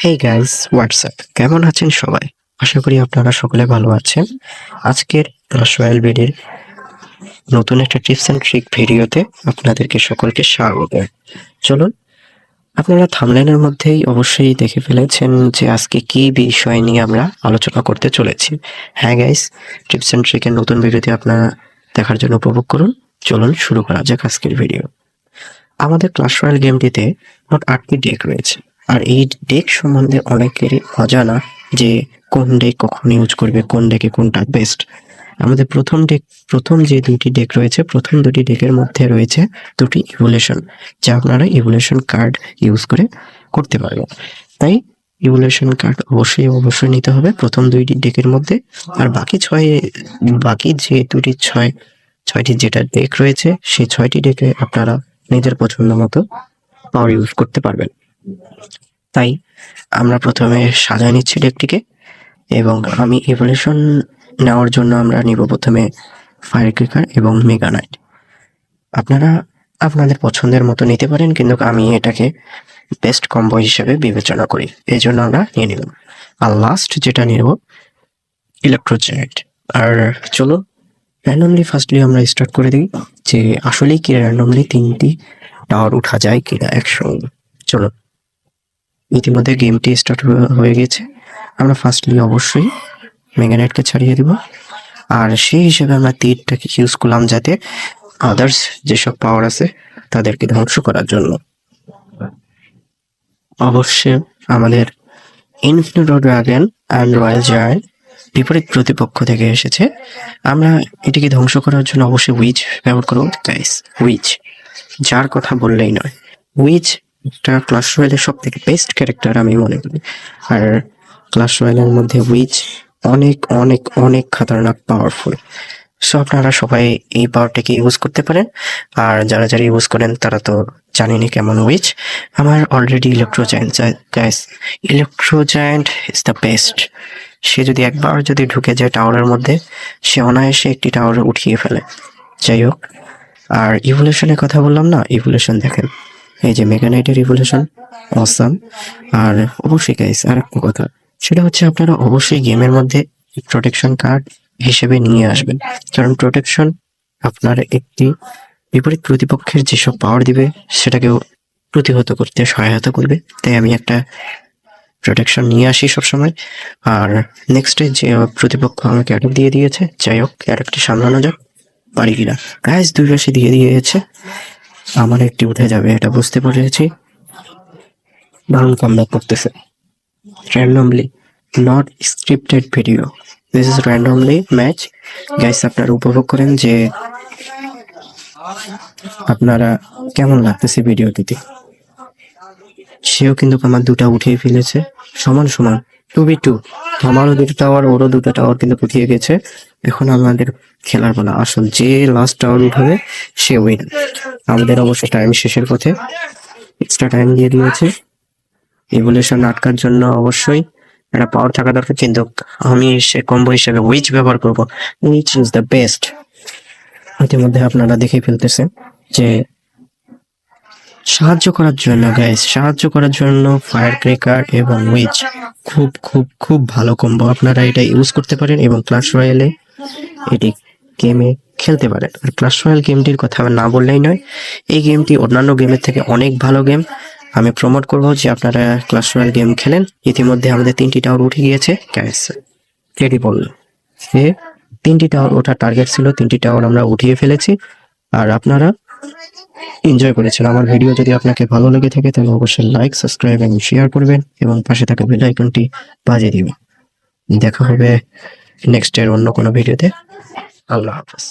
Hey guys, WhatsApp, কেমন আছেন সবাই? আশা করি আপনারা সকলে ভালো আছেন। আজকের ক্লাশ রয়্যাল বিডির নতুন একটা টিপস অ্যান্ড ট্রিক ভিডিওতে আপনাদেরকে সকলকে স্বাগত। চলুন, আপনারা থাম্বনেলের মধ্যেই অবশ্যই দেখে ফেলেছেন যে আজকে কি বিষয় নিয়ে আমরা আলোচনা করতে চলেছি। হ্যাঁ গাইস, টিপস অ্যান্ড ট্রিকের নতুন ভিডিওতে আপনারা দেখার জন্য উপভোগ করুন। চলুন শুরু করা যাক আজকের ভিডিও। আমাদের ক্লাশ রয়্যাল গেমটিতে মোট 8টি ডেক রয়েছে, আর এই ডেক সম্বন্ধে অনেকেরই অজানা যে কোন ডেক কখন ইউজ করবে, কোন ডেকে কোনটা বেস্ট। আমাদের প্রথম যে দুটি ডেক রয়েছে, প্রথম দুটি ডেকের মধ্যে রয়েছে দুটি ইভোলিউশন, যা আপনারা ইভোলিউশন কার্ড ইউজ করে করতে পারবেন। তাই ইভোলিউশন কার্ড অবশ্যই নিতে হবে প্রথম দুইটি ডেকের মধ্যে। আর বাকি যে ছয়টি যেটা ডেক রয়েছে, সেই 6টি ডেকে আপনারা নিজের পছন্দ মতো পাওয়ার ইউজ করতে পারবেন। তাই আমরা প্রথমে সাজায় নিচ্ছি ডেকটিকে, এবং আমি ইভলিউশন নেওয়ার জন্য আমরা নিব প্রথমে ফায়ার ক্রিকার এবং মেগা নাইট। আপনারা আপনাদের পছন্দের মতো নিতে পারেন, কিন্তু আমি এটাকে বেস্ট কম্বো হিসেবে বিবেচনা করি, এই জন্য আমরা নিয়ে নিলাম। আর লাস্ট যেটা নেব ইলেকট্রো জায়ান্ট। আর চলো র্যান্ডমলি ফার্স্টলি আমরা স্টার্ট করে দিই যে আসলেই কি র্যান্ডমলি 3টি টাওয়ার উঠা যায় কিনা একসঙ্গে। চলো, ইতিমধ্যে গেমটি স্টার্ট হয়ে গেছে। আমরা ফার্স্টলি অবশ্যই মেগানাইটকে ছাড়িয়ে দিব, আর সেই হিসেবে আমরা তীরটাকে ইউজ করলাম যাতে আদার্স যেসব পাওয়ার আছে তাদেরকে ধ্বংস করার জন্য। অবশ্যই আমাদের Infinito dragon and royal giant বিপরীত প্রতিপক্ষ থেকে এসেছে। আমরা এটিকে ধ্বংস করার জন্য অবশ্যই উইচ ব্যবহার করব গাইস। উইচ, যার কথা বললেই নয়, উইচ একটা ক্লাশ রয়্যালের সব থেকে বেস্ট ক্যারেক্টার আমি মনে করি। আর ক্লাশ রয়্যালের মধ্যে উইচ অনেক অনেক অনেক খাতারনাক পাওয়ারফুল। সো আপনারা সবাই এই পাওয়ারটাকে ইউজ করতে পারেন, আর যারা ইউজ করেন তারা তো জানেনই কেমন উইচ। আমার already electro giant guys, electro giant is the best. সে যদি একবার ঢুকে যায় টাওয়ারের মধ্যে, সে অনায়াসে একটি টাওয়ার উঠিয়ে ফেলে। যাই হোক, আর ইভলিউশনের কথা বললাম না, ইভলিউশন দেখেন, এই যে মেগা নাইটের ইভলিউশন অসাম। আর অবশ্যই গাইস আর একটা কথা, সেটা হচ্ছে আপনারা অবশ্যই গেমের মধ্যে প্রোটেকশন কার্ড হিসেবে নিয়ে আসবেন, কারণ প্রোটেকশন আপনার একটি বিপরীত প্রতিপক্ষের যেসব পাওয়ার দিবে সেটাকেও প্রতিহত করতে সহায়তা করবে। তাই আমি একটা প্রোটেকশন নিয়ে আসি সবসময়। আর নেক্সটে যে প্রতিপক্ষ আমাকে অ্যাটাক দিয়ে দিয়েছে, যাই হোক অ্যাটাকটি সামলানো যাক পারি কিনা। গাইস দুই পাশে দিয়ে দিয়েছে, আমার একটি উঠে যাবে এটা বুঝতে পেরেছি। দারুণ কামব্যাক করতেছে randomly, not scripted video, this is randomly match. Guys আপনারা উপভোগ করেন যে আপনারা কেমন লাগতেছে ভিডিওটিতে। সেও কিন্তু আমার দুটা উঠিয়ে ফেলেছে, সমান 2v2। আমারও দুটো টাওয়ার, ওরও দুটো টাওয়ার কিন্তু উঠিয়ে গেছে। এখন আমাদের খেলার পালা, আসল যে লাস্ট টাওয়ার উঠাবে সে উইন। আমাদের অবশ্য টাইম শেষের পথে, এক্সট্রা টাইম দিয়ে দিয়েছে। ইভলিউশন আটকার জন্য অবশ্যই একটা পাওয়ার থাকা দরকার, কিন্তু আমি সে কম্বো হিসেবে উইচ ব্যবহার করব। Which is the best. ইতিমধ্যে আপনারা দেখে ফেলতেছেন যে সাহায্য করার জন্য ফায়ার ক্রেকার এবং উইচ খুব খুব খুব ভালো কম্বো। আপনারা এটা ইউজ করতে পারেন এবং ক্লাশ রয়্যালে এটি গেমে খেলতে পারেন। আর ক্লাশ রয়্যাল গেমটির কথা না বললেই নয়, এই গেমটি অন্যান্য গেমের থেকে অনেক ভালো গেম। আমি প্রমোট করব যে আপনারা ক্লাশ রয়্যাল গেম খেলেন। ইতিমধ্যে আমাদের 3টি টাওয়ার উঠে গিয়েছে। গ্যাস রেডি বলল সে 3টি টাওয়ার ওঠার টার্গেট ছিল, 3টি টাওয়ার আমরা উঠিয়ে ফেলেছি। আর আপনারা এনজয় করেছেন। আমার ভিডিও যদি আপনাকে ভালো লেগে থাকে তাহলে অবশ্যই লাইক, সাবস্ক্রাইব এবং শেয়ার করবেন, এবং পাশে থাকা বেল আইকনটি বাজিয়ে দিবেন। দেখা হবে নেক্সট এর অন্য কোনো ভিডিওতে। আল্লাহ হাফেজ।